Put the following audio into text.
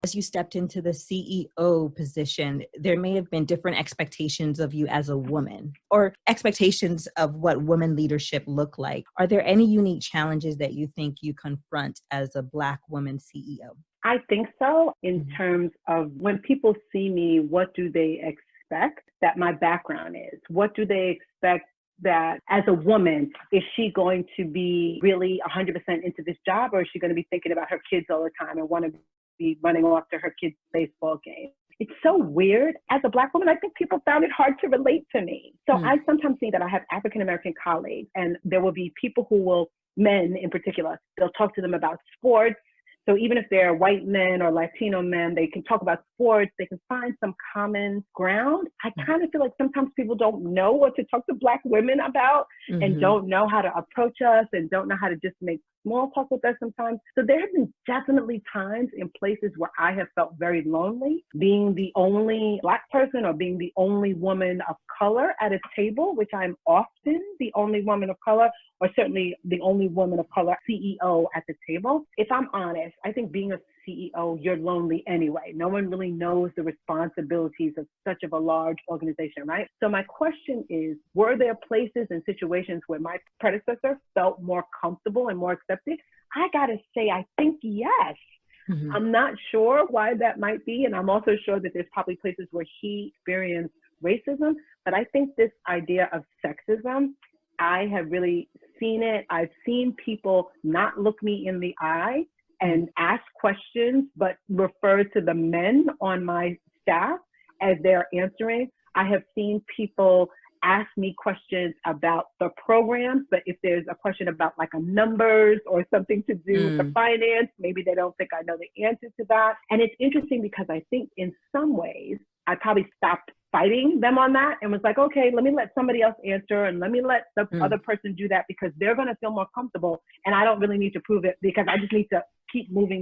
As you stepped into the CEO position, there may have been different expectations of you as a woman or expectations of what women leadership look like. Are there any unique challenges that you think you confront as a Black woman CEO? I think so, in terms of when people see me, what do they expect that my background is? What do they expect that as a woman, is she going to be really 100% into this job, or is she going to be thinking about her kids all the time and want to be running off to her kids' baseball game? It's so weird. As a Black woman, I think people found it hard to relate to me. So I sometimes think that I have African-American colleagues, and there will be people who will, men in particular, they'll talk to them about sports. So even if they're white men or Latino men, they can talk about sports, they can find some common ground. I kind of feel like sometimes people don't know what to talk to Black women about and don't know how to approach us and don't know how to just make small talk with us sometimes. So there have been definitely times in places where I have felt very lonely, being the only Black person or being the only woman of color at a table, which I'm often the only woman of color, or certainly the only woman of color CEO at the table. If I'm honest, I think being a CEO, you're lonely anyway. No one really knows the responsibilities of such of a large organization, right? So my question is, were there places and situations where my predecessor felt more comfortable and more accepted? I gotta say, I think yes. I'm not sure why that might be. And I'm also sure that there's probably places where he experienced racism. But I think this idea of sexism, I have really seen it. I've seen people not look me in the eye and ask questions, but refer to the men on my staff as they're answering. I have seen people ask me questions about the programs, but if there's a question about like a numbers or something to do with the finance, maybe they don't think I know the answer to that. And it's interesting because I think in some ways, I probably stopped fighting them on that and was like, okay, let me let somebody else answer and let me let the other person do that because they're going to feel more comfortable and I don't really need to prove it because I just need to keep moving